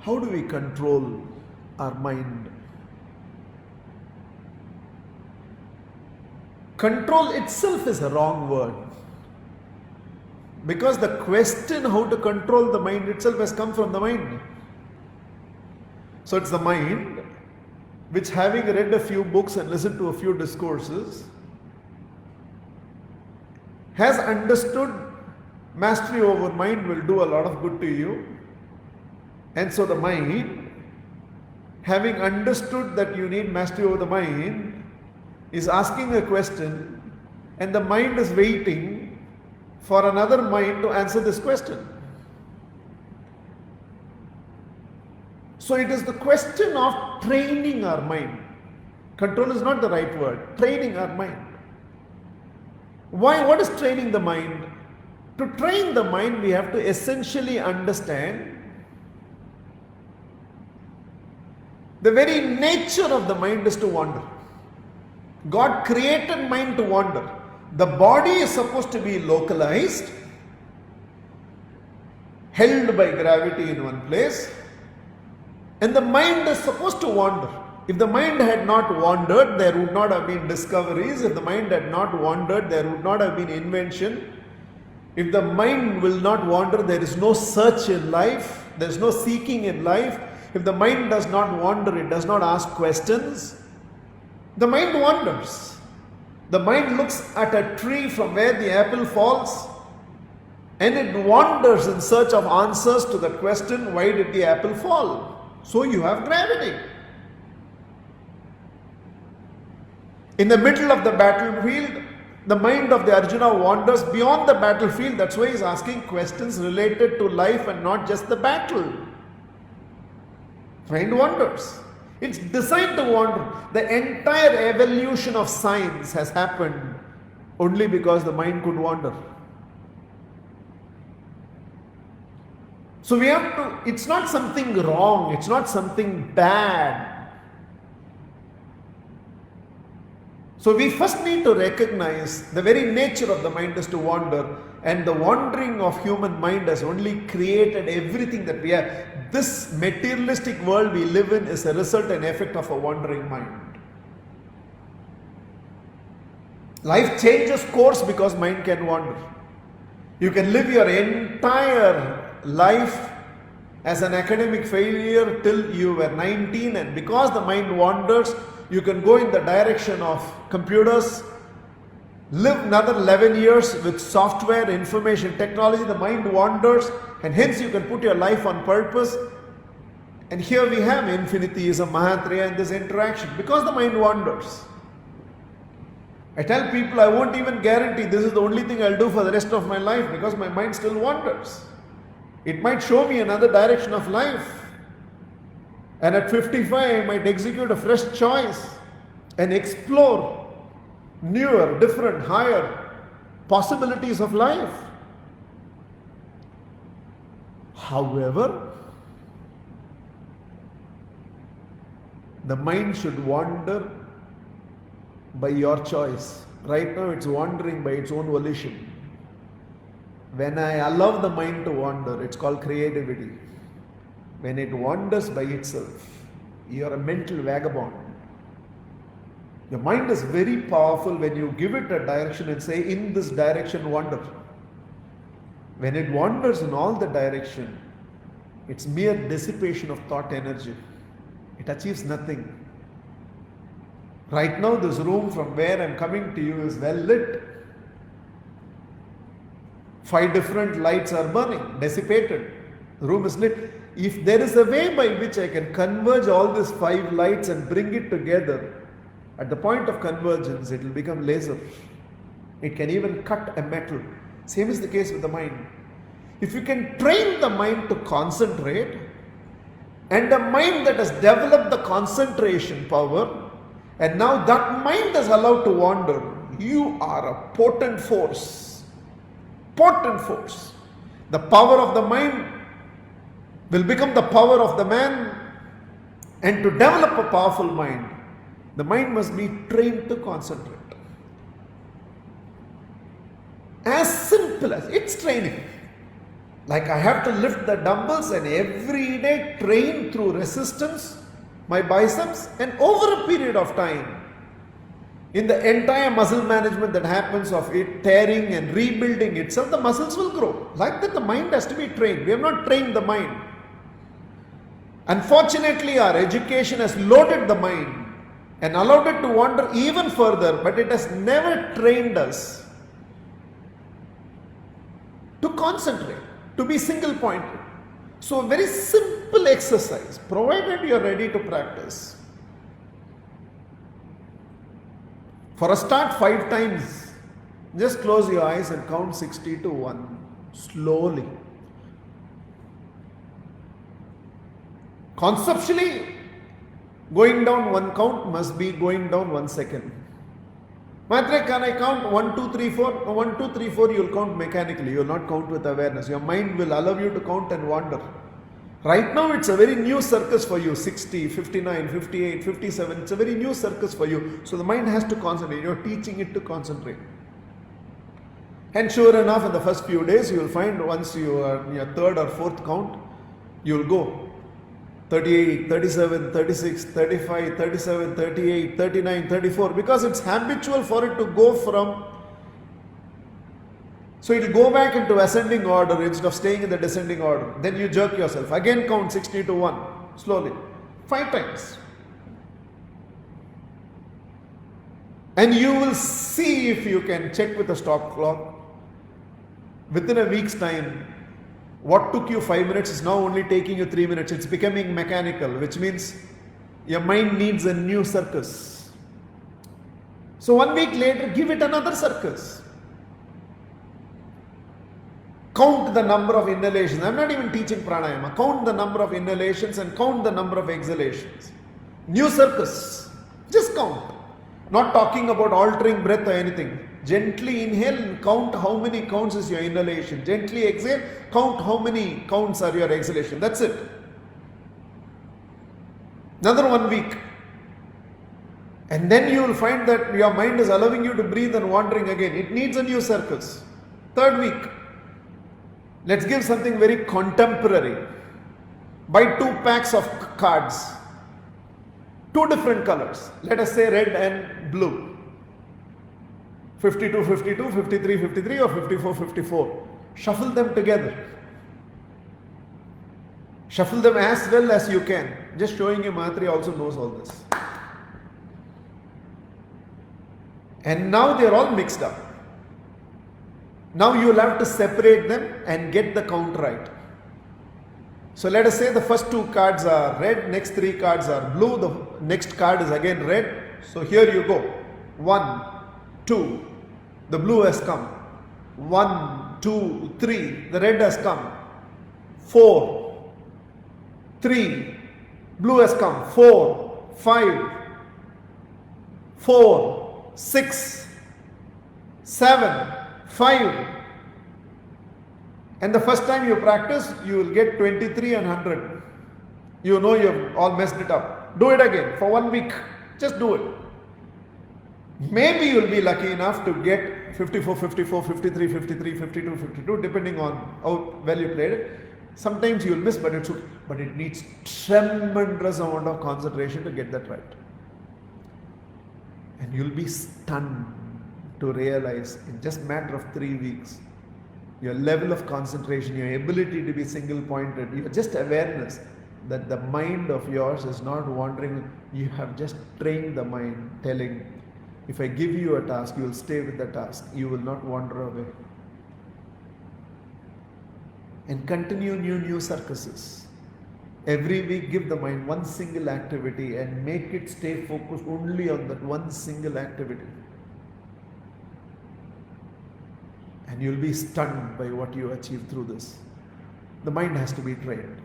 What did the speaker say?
How do we control our mind? Control itself is a wrong word. Because the question how to control the mind itself has come from the mind. So it's the mind which, having read a few books and listened to a few discourses, has understood mastery over mind will do a lot of good to you. And so the mind, having understood that you need mastery over the mind, is asking a question, and the mind is waiting for another mind to answer this question. So it is the question of training our mind. Control is not the right word. Training our mind. Why? What is training the mind? To train the mind, we have to essentially understand the very nature of the mind is to wander. God created mind to wander. The body is supposed to be localized, held by gravity in one place, and the mind is supposed to wander. If the mind had not wandered, there would not have been discoveries. If the mind had not wandered, there would not have been invention. If the mind will not wander, there is no search in life, there is no seeking in life. If the mind does not wander, it does not ask questions. The mind wanders. The mind looks at a tree from where the apple falls, and it wanders in search of answers to the question, why did the apple fall? So you have gravity. In the middle of the battlefield, the mind of the Arjuna wanders beyond the battlefield. That's why he's asking questions related to life and not just the battle. Mind wanders. It's designed to wander. The entire evolution of science has happened only because the mind could wander. So we have to, it's not something wrong, it's not something bad. So we first need to recognize the very nature of the mind is to wander, and the wandering of human mind has only created everything that we have. This materialistic world we live in is a result and effect of a wandering mind. Life changes course because mind can wander. You can live your entire life as an academic failure till you were 19, and because the mind wanders, you can go in the direction of computers, live another 11 years with software, information technology. The mind wanders, and hence you can put your life on purpose. And here we have infinityism, Mahatria, and this interaction because the mind wanders. I tell people I won't even guarantee this is the only thing I'll do for the rest of my life because my mind still wanders. It might show me another direction of life. And at 55, I might execute a fresh choice and explore newer, different, higher possibilities of life. However, the mind should wander by your choice. Right now, it's wandering by its own volition. When I allow the mind to wander, it's called creativity. When it wanders by itself, you're a mental vagabond. Your mind is very powerful when you give it a direction and say, in this direction wander. When it wanders in all the direction, it's mere dissipation of thought energy. It achieves nothing. Right now, this room from where I'm coming to you is well lit. 5 different lights are burning, dissipated. The room is lit. If there is a way by which I can converge all these 5 lights and bring it together, at the point of convergence, it will become laser. It can even cut a metal. Same is the case with the mind. If you can train the mind to concentrate, and a mind that has developed the concentration power, and now that mind is allowed to wander, you are a potent force. Potent force. The power of the mind will become the power of the man, and to develop a powerful mind, the mind must be trained to concentrate. As simple as it's training. Like I have to lift the dumbbells and every day train through resistance my biceps, and over a period of time, in the entire muscle management that happens of it tearing and rebuilding itself, the muscles will grow. Like that, the mind has to be trained. We have not trained the mind. Unfortunately, our education has loaded the mind and allowed it to wander even further, but it has never trained us to concentrate, to be single pointed. So, a very simple exercise, provided you are ready to practice. For a start, 5 times, just close your eyes and count 60 to 1 slowly. Conceptually, going down 1 count must be going down 1 second. Mahatria, can I count 1, 2, 3, 4? 1, 2, 3, 4 you will count mechanically, you will not count with awareness. Your mind will allow you to count and wander. Right now it's a very new circus for you, 60, 59, 58, 57, it's a very new circus for you. So the mind has to concentrate, you're teaching it to concentrate. And sure enough, in the first few days, you will find once you are in your 3rd or 4th count, you will go 38, 37, 36, 35, 37, 38, 39, 34, because it's habitual for it to go from, so it will go back into ascending order instead of staying in the descending order. Then you jerk yourself. Again count 60 to 1, slowly, 5 times. And you will see, if you can check with a stop clock, within a week's time, what took you 5 minutes is now only taking you 3 minutes. It's becoming mechanical, which means your mind needs a new circus. So 1 week later, give it another circus. Count the number of inhalations. I'm not even teaching pranayama. Count the number of inhalations and count the number of exhalations. New circus. Just count. Not talking about altering breath or anything. Gently inhale and count how many counts is your inhalation. Gently exhale, count how many counts are your exhalation. That's it. Another 1 week. And then you will find that your mind is allowing you to breathe and wandering again. It needs a new circus. 3rd week. Let's give something very contemporary. Buy 2 packs of cards. 2 different colors. Let us say red and blue. 52, 52, 53, 53 or 54, 54. Shuffle them together. Shuffle them as well as you can. Just showing you, Mahatria also knows all this. And now they are all mixed up. Now you will have to separate them and get the count right. So let us say the first 2 cards are red, next 3 cards are blue, the next card is again red. So here you go. 1, 2, the blue has come. 1, 2, 3, the red has come. 4, 3, blue has come. 4, 5, 4, 6, 7, 5. And the first time you practice, you will get 23 and 100. You know you have all messed it up. Do it again for 1 week. Just do it. Maybe you will be lucky enough to get 54, 54, 53, 53, 52, 52, depending on how well you played it. Sometimes you will miss, but it needs tremendous amount of concentration to get that right. And you will be stunned to realize in just a matter of 3 weeks, your level of concentration, your ability to be single pointed, your just awareness that the mind of yours is not wandering. You have just trained the mind, telling, if I give you a task, you will stay with the task. You will not wander away. And continue new circuses. Every week give the mind one single activity and make it stay focused only on that one single activity. And you'll be stunned by what you achieve through this. The mind has to be trained.